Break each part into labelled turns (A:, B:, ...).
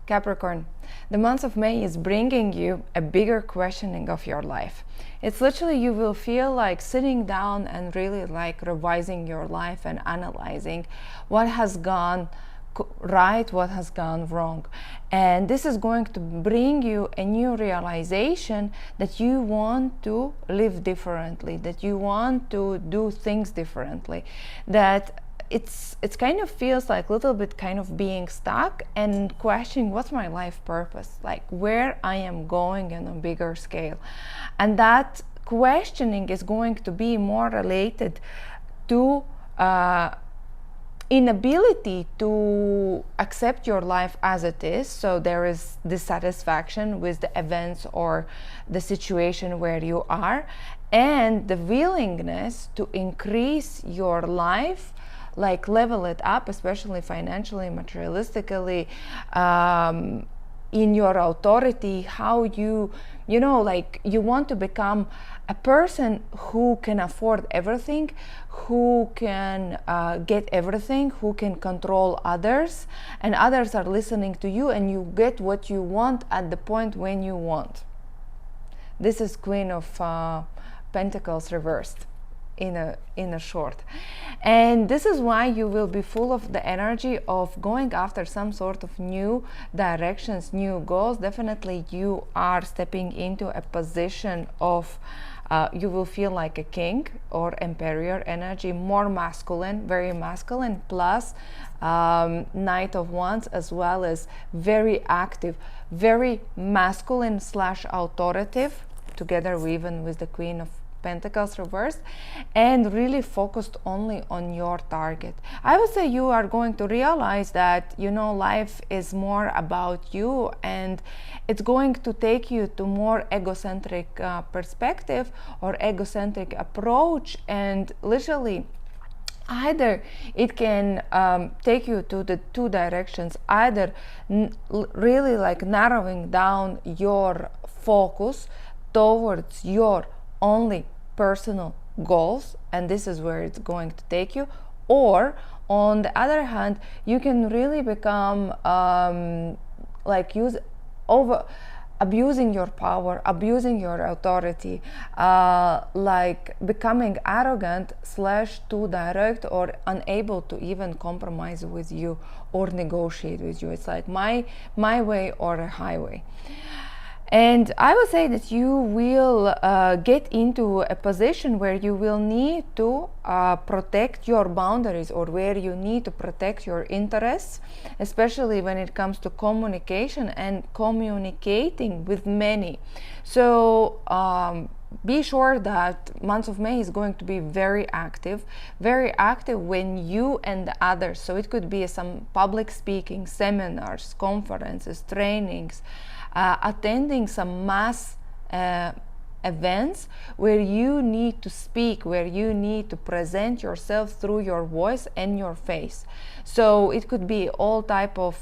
A: Capricorn, the month of May is bringing you a bigger questioning of your life. It's literally you will feel like sitting down and really like revising your life and analyzing what has gone right, what has gone wrong. And this is going to bring you a new realization that you want to live differently, that you want to do things differently, that it's kind of feels like a little bit kind of being stuck and questioning what's my life purpose, like where I am going on a bigger scale. And that questioning is going to be more related to inability to accept your life as it is. So there is dissatisfaction with the events or the situation where you are, and the willingness to increase your life, like level it up, especially financially, materialistically, in your authority, how you know, like you want to become a person who can afford everything, who can get everything, who can control others, and others are listening to you, and you get what you want at the point when you want. This is Queen of Pentacles reversed in a short. And this is why you will be full of the energy of going after some sort of new directions, new goals. Definitely you are stepping into a position of you will feel like a king or emperor energy, more masculine, very masculine, plus Knight of Wands, as well as very active, very masculine / authoritative, together even with the Queen of Pentacles reversed, and really focused only on your target. I would say you are going to realize that, you know, life is more about you, and it's going to take you to more egocentric perspective or egocentric approach, and literally either it can take you to the two directions, either really like narrowing down your focus towards your only personal goals, and this is where it's going to take you, or on the other hand you can really become like abusing your power, abusing your authority, like becoming arrogant / too direct, or unable to even compromise with you or negotiate with you. It's like my way or a highway. And I would say that you will get into a position where you will need to protect your boundaries, or where you need to protect your interests, especially when it comes to communication and communicating with many. So be sure that month of May is going to be very active when you and the others. So it could be some public speaking, seminars, conferences, trainings, attending some mass events where you need to speak, where you need to present yourself through your voice and your face. So it could be all type of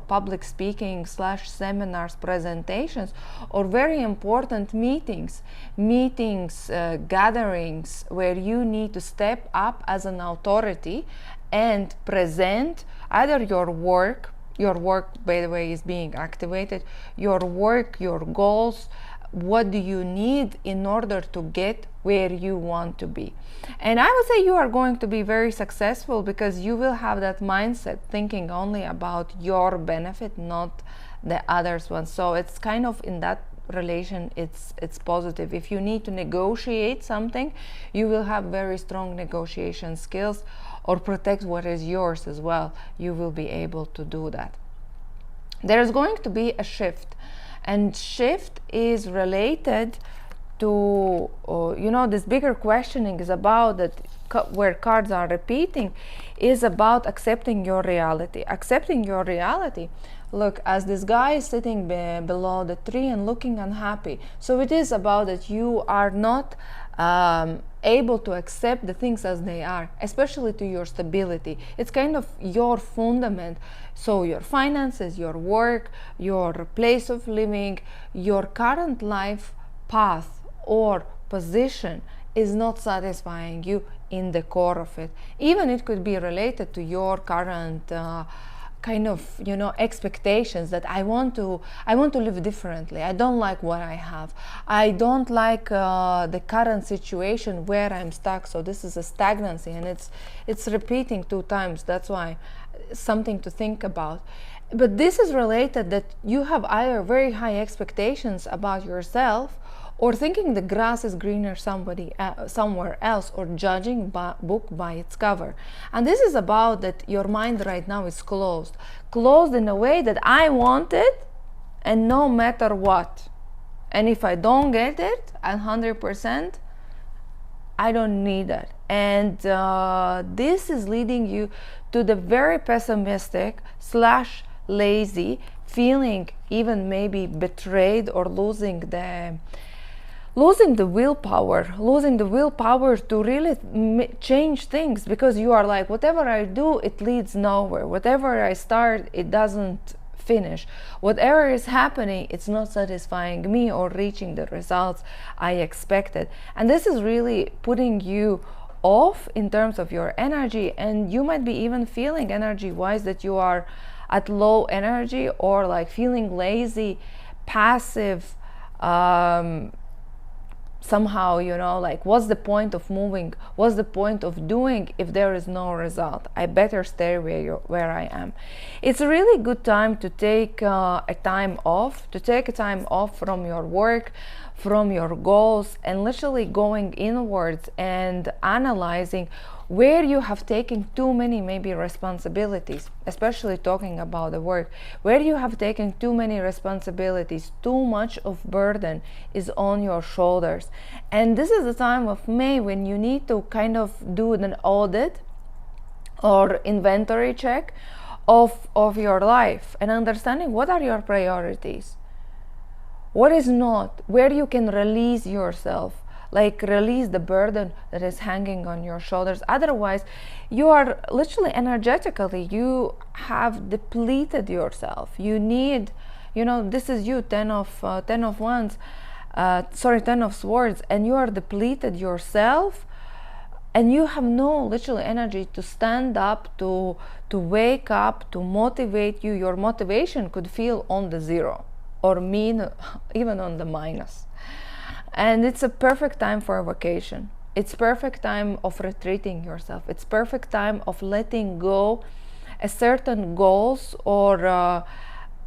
A: public speaking / seminars, presentations, or very important meetings, gatherings, where you need to step up as an authority and present either your work, by the way, is being activated, your work, your goals, what do you need in order to get where you want to be. And I would say you are going to be very successful, because you will have that mindset, thinking only about your benefit, not the others one. So it's kind of in that relation, it's positive. If you need to negotiate something, you will have very strong negotiation skills, or protect what is yours as well. You will be able to do that. There's going to be a shift, and shift is related to you know, this bigger questioning is about that, where cards are repeating, is about accepting your reality. Look, as this guy is sitting below the tree and looking unhappy, so it is about that you are not able to accept the things as they are, especially to your stability. It's kind of your fundament. So your finances, your work, your place of living, your current life path or position is not satisfying you in the core of it. Even it could be related to your current kind of, you know, expectations that I want to live differently. I don't like what I have. I don't like the current situation where I'm stuck. So this is a stagnancy, and it's repeating 2 times. That's why something to think about. But this is related that you have either very high expectations about yourself, or thinking the grass is greener somewhere else, or judging book by its cover. And this is about that your mind right now is closed in a way that I want it, and no matter what, and if I don't get it 100%, I don't need it. And this is leading you to the very pessimistic / lazy feeling, even maybe betrayed, or losing the willpower to really change things, because you are like, whatever I do, it leads nowhere. Whatever I start, it doesn't finish. Whatever is happening, it's not satisfying me or reaching the results I expected. And this is really putting you off in terms of your energy, and you might be even feeling energy wise that you are at low energy, or like feeling lazy, passive, somehow, you know, like, what's the point of moving? What's the point of doing if there is no result? I better stay where I am. It's a really good time to take a time off from your work, from your goals, and literally going inwards and analyzing where you have taken too many maybe responsibilities, especially talking about the work, where you have taken too many responsibilities, too much of burden is on your shoulders. And this is the time of May when you need to kind of do an audit or inventory check of your life, and understanding what are your priorities, what is not, where you can release yourself, like release the burden that is hanging on your shoulders. Otherwise, you are literally energetically, you have depleted yourself. You need, you know, this is you, 10 of swords, and you are depleted yourself, and you have no literal energy to stand up, to wake up, to motivate you. Your motivation could feel on the zero, or even on the minus. And it's a perfect time for a vacation. It's perfect time of retreating yourself. It's perfect time of letting go a certain goals or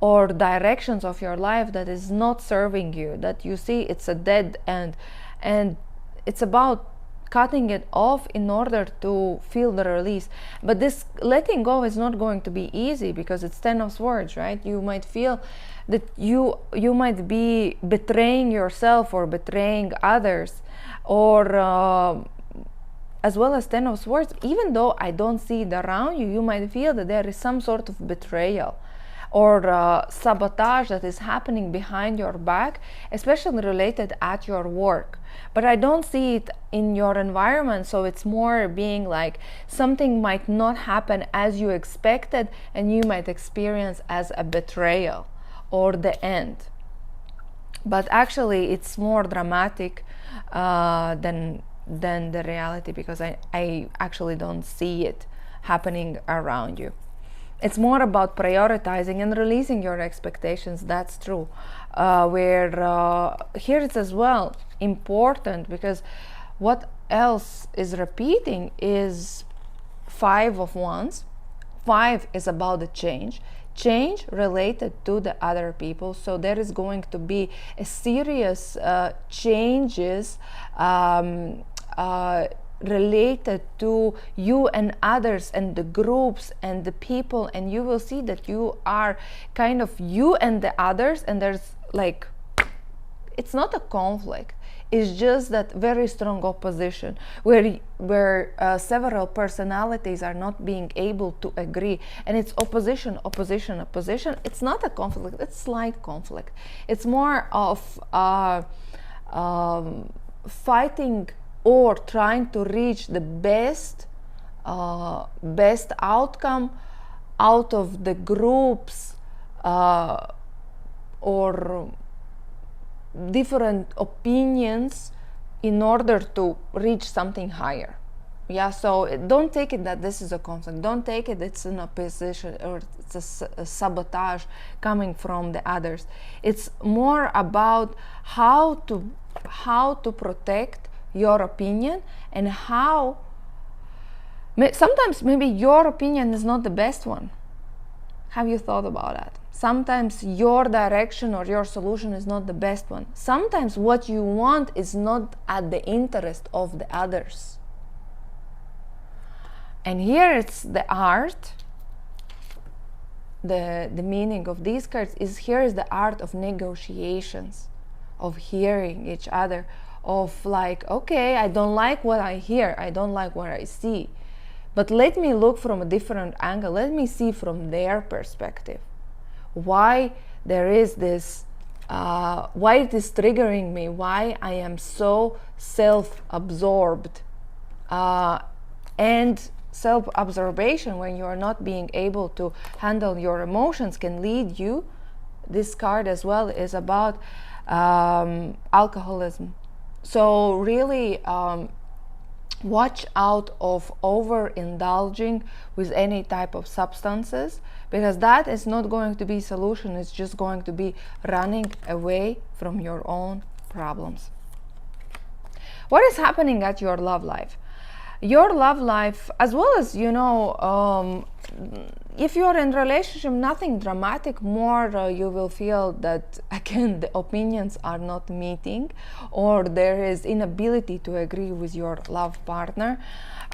A: directions of your life that is not serving you, that you see it's a dead end, and it's about cutting it off in order to feel the release. But this letting go is not going to be easy, because it's 10 of swords, right? You might feel that you might be betraying yourself or betraying others, or as well as 10 of swords, even though I don't see it around you, you might feel that there is some sort of betrayal or sabotage that is happening behind your back, especially related at your work. But I don't see it in your environment, so it's more being like something might not happen as you expected, and you might experience as a betrayal or the end. But actually it's more dramatic than the reality, because I actually don't see it happening around you. It's more about prioritizing and releasing your expectations. That's true. Where here it's as well important, because what else is repeating is 5 of wands. 5 is about the change related to the other people. So there is going to be a serious changes related to you and others and the groups and the people, and you will see that you are kind of you and the others, and there's like, it's not a conflict, it's just that very strong opposition where several personalities are not being able to agree, and it's opposition. It's not a conflict, it's slight conflict. It's more of fighting or trying to reach the best outcome out of the groups or different opinions in order to reach something higher. Yeah, so don't take it that this is a conflict. Don't take it it's an opposition or it's a sabotage coming from the others. It's more about how to protect your opinion, and how sometimes maybe your opinion is not the best one. Have you thought about that? Sometimes your direction or your solution is not the best one. Sometimes what you want is not at the interest of the others. And here it's the art, the meaning of these cards is, here is the art of negotiations, of hearing each other, of like, okay, I don't like what I hear, I don't like what I see, but let me look from a different angle, let me see from their perspective why there is this, why it is triggering me, why I am so self-absorbed. And self-observation, when you are not being able to handle your emotions, can lead you, this card as well is about alcoholism. So really watch out of overindulging with any type of substances, because that is not going to be a solution. It's just going to be running away from your own problems. What is happening at your love life? Your love life, as well as, you know, if you're in relationship, nothing dramatic, more you will feel that again the opinions are not meeting, or there is inability to agree with your love partner,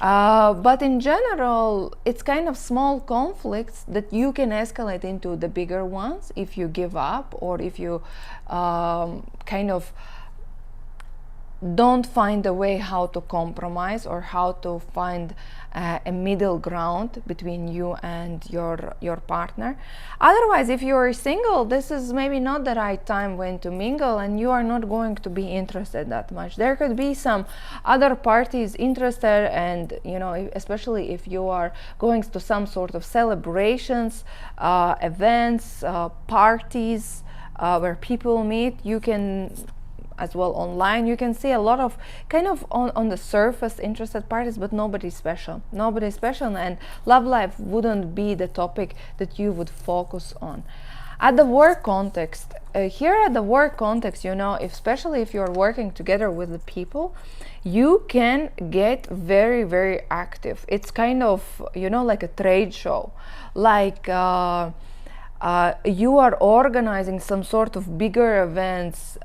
A: but in general it's kind of small conflicts that you can escalate into the bigger ones if you give up, or if you kind of don't find a way how to compromise, or how to find a middle ground between you and your partner. Otherwise, if you are single, this is maybe not the right time when to mingle, and you are not going to be interested that much. There could be some other parties interested, and you know, especially if you are going to some sort of celebrations, events, parties where people meet, you can as well online, you can see a lot of kind of on the surface interested parties, but nobody special, and love life wouldn't be the topic that you would focus on. At the work context, here at the work context, you know, especially if you're working together with the people, you can get very, very active. It's kind of, you know, like a trade show, like you are organizing some sort of bigger events,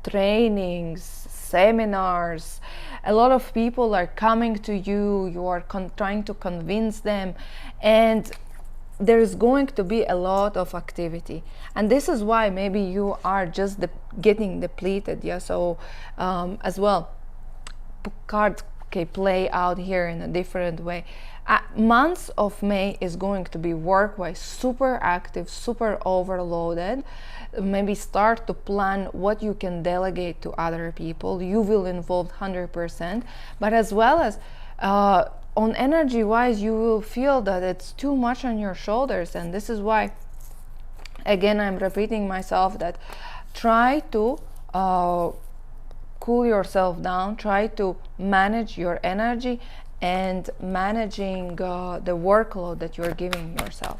A: trainings, seminars. A lot of people are coming to you, you are trying to convince them, and there's going to be a lot of activity. And this is why maybe you are just getting depleted. Yeah, so as well, cards can play out here in a different way. Months of May is going to be work-wise super active, super overloaded. Maybe start to plan what you can delegate to other people. You will involve 100%, but as well as on energy-wise, you will feel that it's too much on your shoulders. And this is why, again, I'm repeating myself, that try to cool yourself down, try to manage your energy, and managing the workload that you're giving yourself.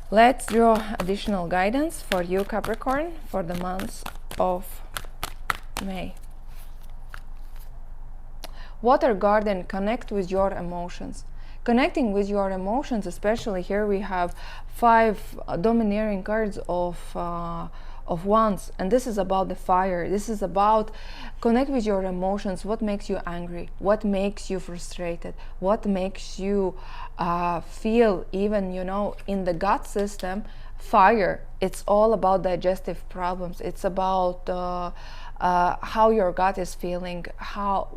A: Let's draw additional guidance for you, Capricorn, for the month of May. Water Garden, connect with your emotions. Connecting with your emotions, especially here we have 5 domineering cards of Wands, and this is about the fire. This is about connect with your emotions. What makes you angry? What makes you frustrated? What makes you feel, even, you know, in the gut system, fire. It's all about digestive problems. It's about how your gut is feeling, how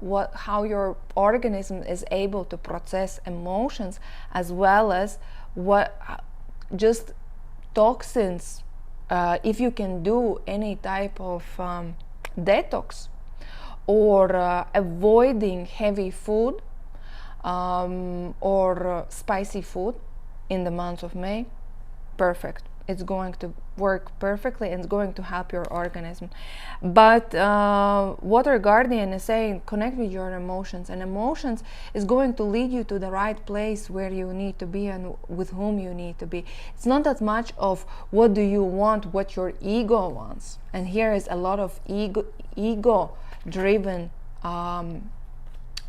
A: your organism is able to process emotions, as well as what just toxins. If you can do any type of detox, or avoiding heavy food or spicy food in the month of May, perfect. it's going to work perfectly and it's going to help your organism. But water guardian is saying connect with your emotions, and emotions is going to lead you to the right place where you need to be and with whom you need to be. It's not that much of what do you want, what your ego wants. And here is a lot of ego driven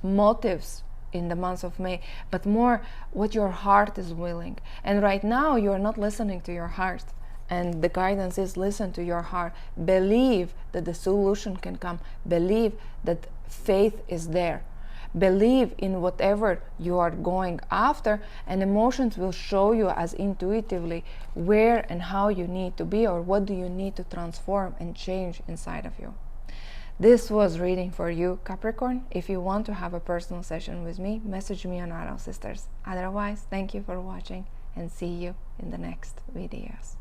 A: motives in the month of May, but more what your heart is willing. And right now you're not listening to your heart, and the guidance is listen to your heart. Believe that the solution can come. Believe that faith is there. Believe in whatever you are going after, and emotions will show you as intuitively where and how you need to be, or what do you need to transform and change inside of you. This was reading for you, Capricorn. If you want to have a personal session with me, message me on Arrow Sisters. Otherwise, thank you for watching and see you in the next videos.